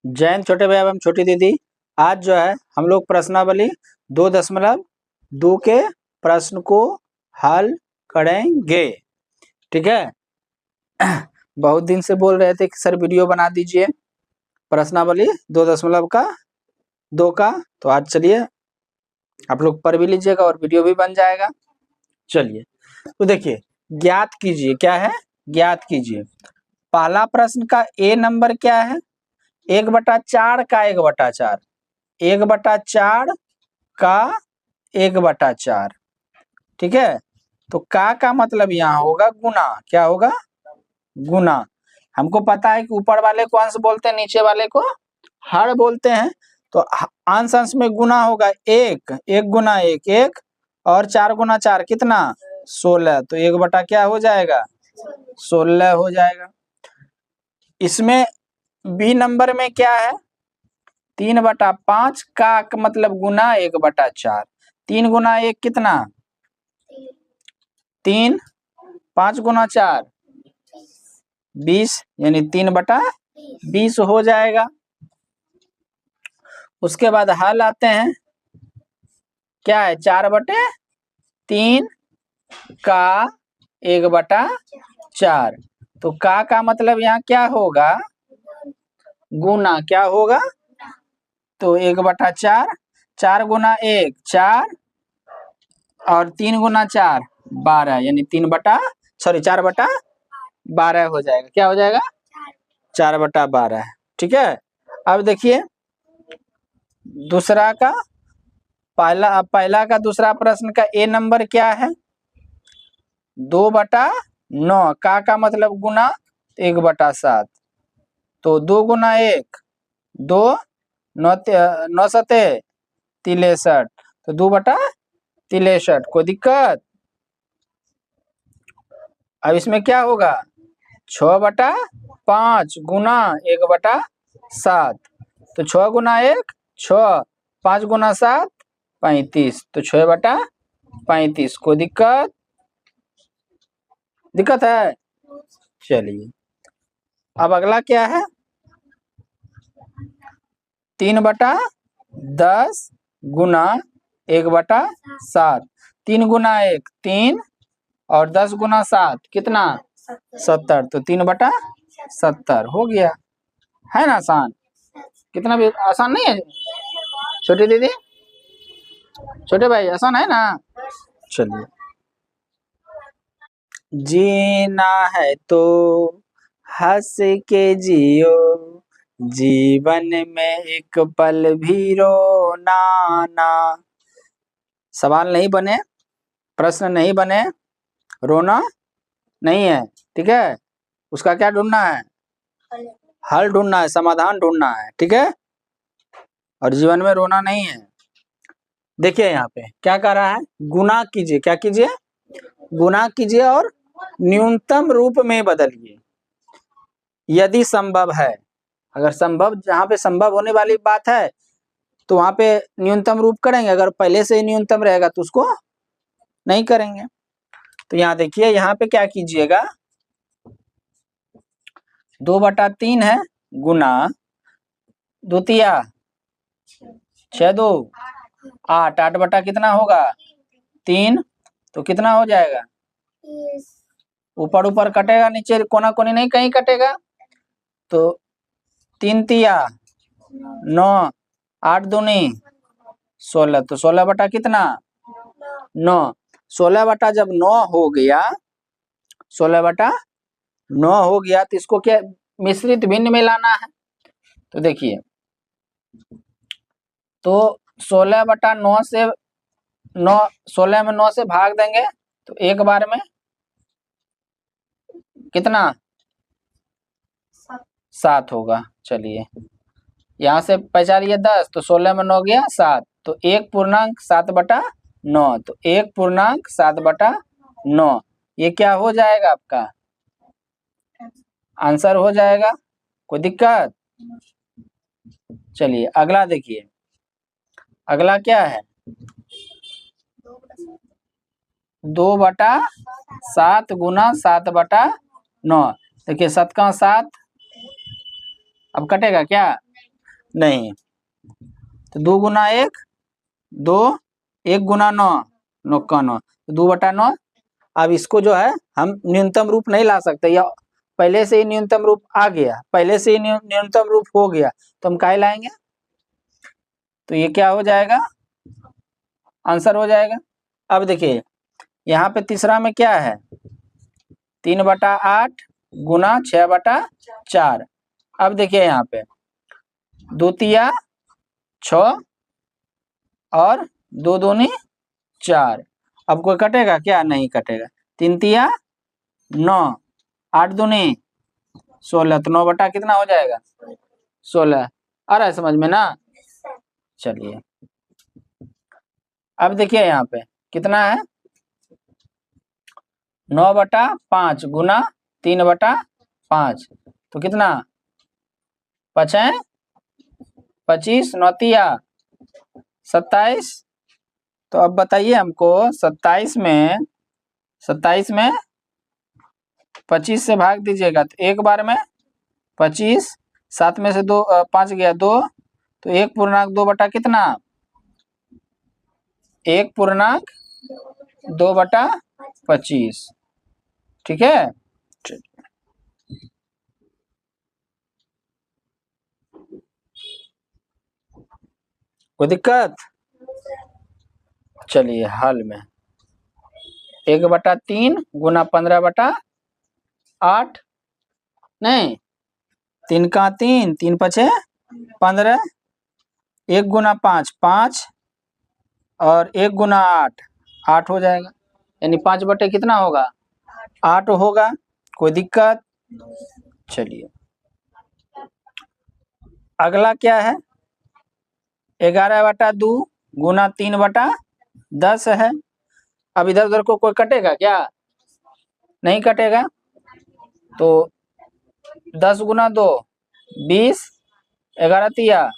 जैन छोटे भैया एवं छोटी दीदी, आज जो है हम लोग प्रश्नावली 2.2 के प्रश्न को हल करेंगे। ठीक है। बहुत दिन से बोल रहे थे कि सर वीडियो बना दीजिए प्रश्नावली 2.2 का, तो आज चलिए आप लोग पढ़ भी लीजिएगा और वीडियो भी बन जाएगा। चलिए तो देखिए, ज्ञात कीजिए, क्या है, ज्ञात कीजिए। पहला प्रश्न का ए नंबर क्या है, 1/4 का 1/4, 1/4 का 1/4। ठीक है, तो का मतलब यहाँ होगा गुना, क्या होगा, गुना। हमको पता है कि ऊपर वाले को अंश बोलते हैं, नीचे वाले को हर बोलते हैं, तो अंश अंश में गुना होगा। एक गुना एक और 4 गुना 4 कितना, 16, तो 1 क्या हो जाएगा, 16 हो जाएगा। इसमें बी नंबर में क्या है, 3/5 का मतलब गुना 1/4, 3 गुना 1 कितना, 3, 5 गुना 4 20, यानी 3/20 हो जाएगा। उसके बाद हल आते हैं, क्या है, 4/3 का 1/4, तो का मतलब यहाँ क्या होगा, गुना, क्या होगा, तो 1/4, 4 गुना 1 4 और 3 गुना 4 12, यानी 4/12 हो जाएगा, क्या हो जाएगा, 4/12। ठीक है। अब देखिए दूसरा का, पहला का दूसरा प्रश्न का ए नंबर क्या है, 2/9, का मतलब गुना 1/7, तो 2 गुना 1 2, 9 सते 63, तो 2/63, कोई दिक्कत। अब इसमें क्या होगा, 6/5 गुना 1/7, तो 6 गुना 1 6, 5 गुना 7 35, तो 6/35, कोई दिक्कत, दिक्कत है। चलिए अब अगला क्या है, 3/10 गुना 1/7, 3 गुना 1 3 और 10 गुना 7 कितना, 70, तो 3/70 हो गया। है ना आसान, कितना भी आसान नहीं है छोटी दीदी, छोटे भाई, आसान है ना। चलिए, जीना है तो हंस के जियो, जीवन में एक पल भी रोना ना। सवाल नहीं बने, प्रश्न नहीं बने, रोना नहीं है। ठीक है, उसका क्या ढूंढना है, हल ढूंढना है, समाधान ढूंढना है। ठीक है, और जीवन में रोना नहीं है। देखिए यहाँ पे क्या कर रहा है, गुना कीजिए, क्या कीजिए, गुना कीजिए और न्यूनतम रूप में बदलिए यदि संभव है। अगर संभव, जहाँ पे संभव होने वाली बात है तो वहां पे न्यूनतम रूप करेंगे, अगर पहले से ही न्यूनतम रहेगा तो उसको नहीं करेंगे। तो यहाँ देखिए, यहाँ पे क्या कीजिएगा, 2/3 है गुना 2 तिया 6 2 8, 8 बटा कितना होगा 3, तो कितना हो जाएगा, ऊपर ऊपर कटेगा, नीचे कोना कोनी नहीं कहीं कटेगा, तो 3 तिया 9, 8 दूनी 16, तो 16 बटा कितना 9, 16 बटा जब 9 हो गया, 16/9 हो गया, तो इसको क्या मिश्रित भिन्न में लाना है। तो देखिए, तो 16/9 से 9, 16 में 9 से भाग देंगे तो एक बार में कितना 7 होगा। चलिए, यहाँ से पहचानिए 10, तो 16 में 9 गया 7, तो 1.7/9, तो 1.7/9, ये क्या हो जाएगा, आपका आंसर हो जाएगा, कोई दिक्कत। चलिए अगला देखिए, अगला क्या है, 2/7 गुना 7/9, देखिए 7 का 7, अब कटेगा क्या, नहीं, तो 2 गुना 1 2, 1 गुना 9 9 का 9, 2/9। अब इसको जो है हम न्यूनतम रूप नहीं ला सकते, या पहले से ही न्यूनतम रूप आ गया, पहले से ही न्यूनतम रूप हो गया, तो हम काहे लाएंगे? तो ये क्या हो जाएगा? आंसर हो जाएगा। अब देखिए यहाँ पे तीसरा में क्या है, 3/8 गुना 6/4। अब देखिए यहाँ पे 2 तिया 6 और 2 दूनी 4। अब कोई कटेगा क्या? नहीं कटेगा। 3 तिया 9, 8 दूनी 16, तो 9 बटा कितना हो जाएगा? 16। आ रहा है समझ में ना? चलिए अब देखिए यहाँ पे कितना है, 9/5 गुना 3/5, तो कितना? 5 25 9 तिया 27। तो अब बताइए हमको 27 में 25 से भाग दीजिएगा तो एक बार में 25, 7 में से 2 5 गया 2, तो 1.2 बटा कितना? 1.2 बटा 25। ठीक है, कोई दिक्कत? चलिए हल में 1/3 गुना 15/8, नहीं 3 का 3 3 5 15, 1 गुना 5 5 और 1 गुना 8 8 हो जाएगा, यानी 5 बटे कितना होगा? 8 होगा। कोई दिक्कत? चलिए अगला क्या है, 11/2 गुना 3/10 है। अब इधर उधर को कोई कटेगा क्या? नहीं कटेगा। तो 10 गुना 2 20, 11 तिया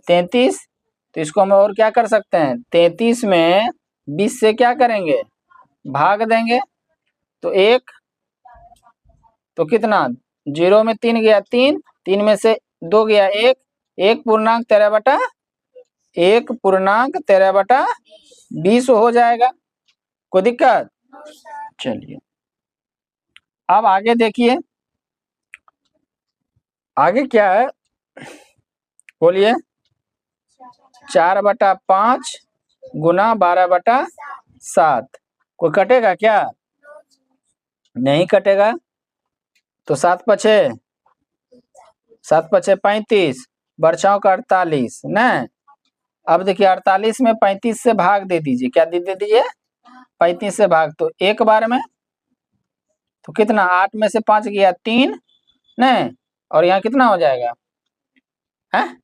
33, तो इसको हम और क्या कर सकते हैं, 33 में 20 से क्या करेंगे? भाग देंगे, तो 1, तो कितना? 0 में 3 गया 3, 3 में से 2 गया 1, 1.13/20 हो जाएगा। कोई दिक्कत? चलिए अब आगे देखिए, आगे क्या है, बोलिए। 4/5 गुना 12/7, कोई कटेगा क्या? नहीं कटेगा। तो 7 पछे 35, बरछाओं का 48 न। अब देखिए 48 में 35 से भाग दे दीजिए, क्या दे दीजिए? 35 से भाग, तो एक बार में तो कितना? 8 में से 5 गया 3 न, और यहाँ कितना हो जाएगा है?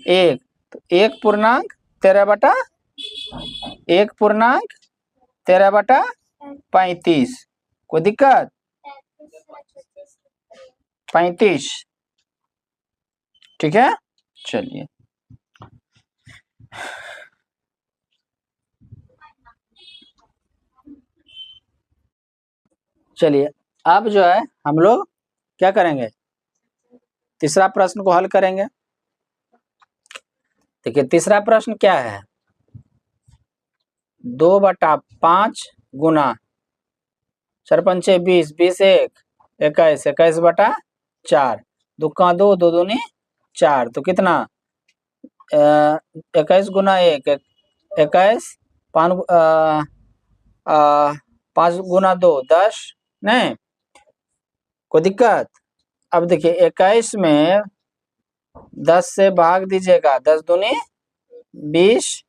1, तो 1.13/35। कोई दिक्कत? 35। ठीक है, चलिए चलिए अब जो है हम लोग क्या करेंगे, तीसरा प्रश्न को हल करेंगे। देखिए तीसरा प्रश्न क्या है, 2/5 गुना 4 पंचे 20 20 1 21 21/4, 2 का 2 2 दूनी 4, तो कितना? 21 गुना 1 21, 5 गुना 2 10, नहीं कोई दिक्कत? अब देखिए 21 में 10 से भाग दीजिएगा, 10 दूनी 20,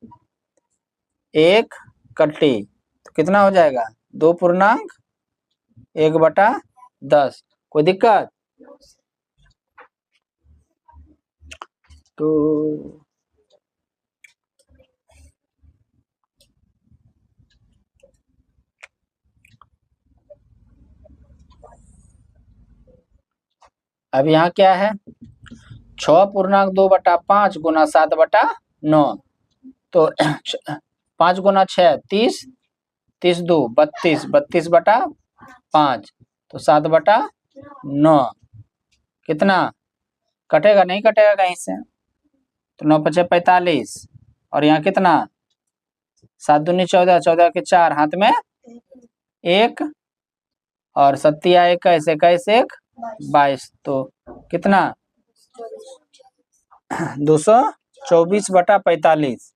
1 कट्टी, तो कितना हो जाएगा? 2.1/10। कोई दिक्कत? तो अब यहाँ क्या है, 6.2/5 गुना 7/9, तो 5 गुना 6 30, 30 2 32, 32/5, तो 7/9, कितना? कटेगा नहीं कटेगा कहीं से? तो 9 पचे 45 और यहाँ कितना 7 दूनी 14, 14 के 4 हाथ में 1 और 7 21, 21 1 22, तो कितना 224/45।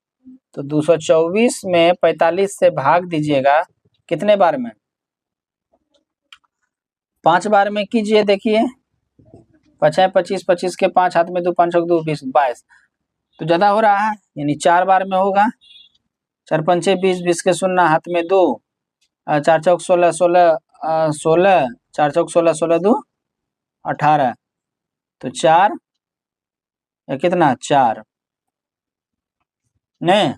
तो 224 में 45 से भाग दीजिएगा कितने बार में, 5 बार में कीजिए। देखिए 5 25, 25 के 5 हाथ में 2, 5 2 20 22, तो ज्यादा हो रहा है, यानी 4 बार में होगा। 4 पंचे 20, 20 के 0 हाथ में 2, 4 चौक 16, 16 16, 4 चौक 16, 16 2 18, तो 4 या कितना 4 नहीं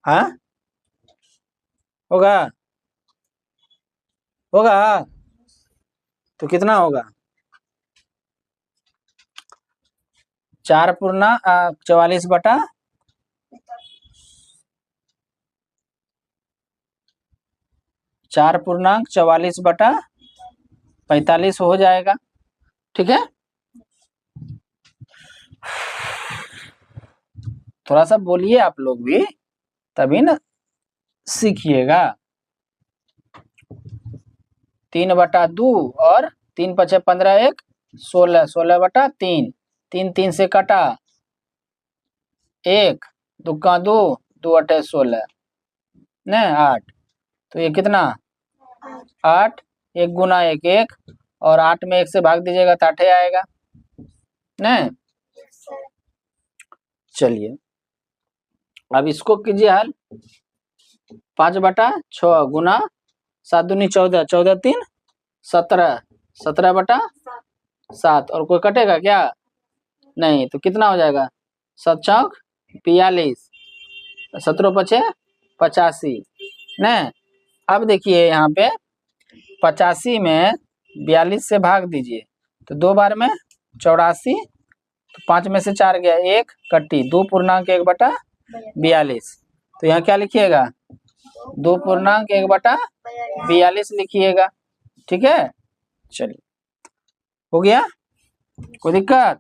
हाँ होगा होगा, तो कितना होगा 4 पूर्णा 44 बटा 4/44 हो जाएगा। ठीक है, थोड़ा सा बोलिए आप लोग भी, तभी ना सीखिएगा। 3/2 और 3 पचे 15 1 16, 16/3, 3 3 से कटा 1 दुक्का 2, 2 8 16 न 8, तो ये कितना 8, 1 गुना 1 1, और 8 में 1 से भाग दीजिएगा तो 8 आएगा न। चलिए अब इसको कीजिए हल, 5/6 गुना 7 दूनी 14, 14 3 17, 17/7, और कोई कटेगा क्या नहीं, तो कितना हो जाएगा 7 चौक 42, 17 पचे 85 न। अब देखिए यहाँ पे 85 में 42 से भाग दीजिए तो 2 बार में 84, तो 5 में से 4 गया 1 कट्टी 2.1/42, तो यहाँ क्या लिखिएगा 2.1/42 लिखिएगा। ठीक है, चलिए हो गया, कोई दिक्कत।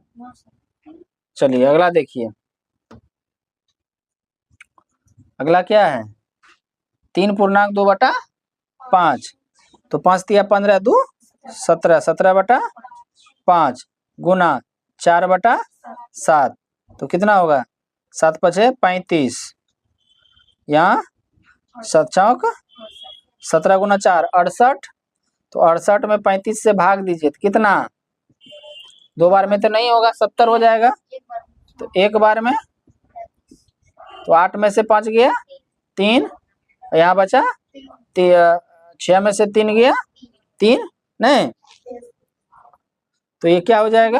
चलिए अगला देखिए, अगला क्या है 3.2/5, तो 5 तिया 15 2 17, 17/5 गुना 4/7, तो कितना होगा 7 पचे 35, यहाँ 7 चौक 17 गुना 4 68, तो 68 में 35 से भाग दीजिए तो कितना 2 बार में तो नहीं होगा 70 हो जाएगा, तो 1 बार में, तो 8 में से 5 गया 3, यहाँ बचा 6 में से 3 गया 3 नहीं, तो ये क्या हो जाएगा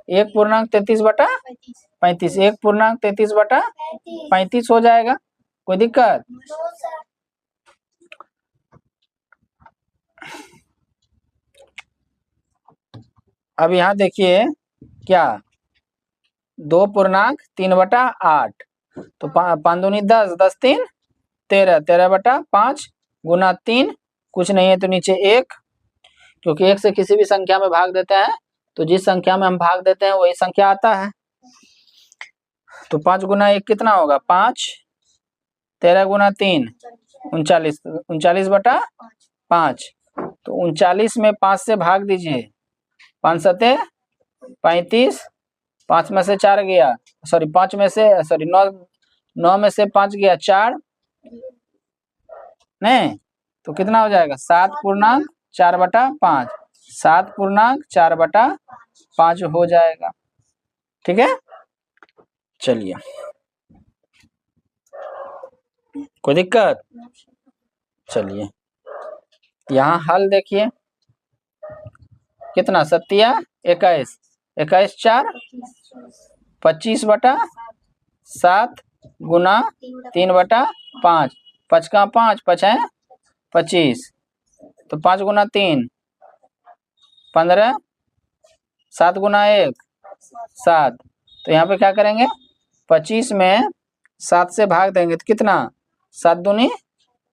1.33/35, 1.33/35 हो जाएगा। कोई दिक्कत, अब यहाँ देखिए क्या 2.3/8, तो 5 दूनी 10, 10 3 13, 13/5 गुना 3, कुछ नहीं है तो नीचे 1, क्योंकि 1 से किसी भी संख्या में भाग देते हैं तो जिस संख्या में हम भाग देते हैं वही संख्या आता है। तो 5 गुना 1 कितना होगा 5, 13 गुना 3 39, 39/5, तो 39 में 5 से भाग दीजिए, 5 सते 35, 5 में से 4 गया, सॉरी 5 में से सॉरी 9 में से 5 गया 4 नहीं, तो कितना हो जाएगा 7.4/5, 7.4/5 हो जाएगा। ठीक है, चलिए कोई दिक्कत। चलिए यहाँ हल देखिए कितना 7 21, 21 4 25/7 गुना 3/5, 5 का 5 5 है 25, तो 5 गुना 3 15, 7 गुना 1 7, तो यहाँ पे क्या करेंगे 25 में 7 से भाग देंगे तो कितना 7 दूनी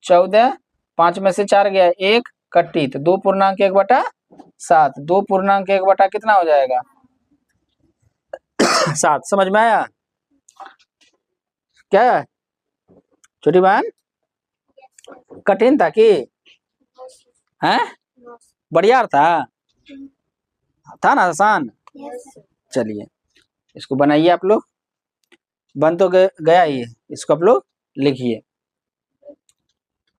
14, 5 में से 4 गया 1 कट्टी, तो 2.1/7, 2.1 कितना हो जाएगा 7। समझ में आया क्या छोटी बहन? कठिन था कि हैं? बढ़िया था ना आसान? चलिए इसको बनाइए आप लोग, बन तो गया ही है, इसको आप लोग लिखिए।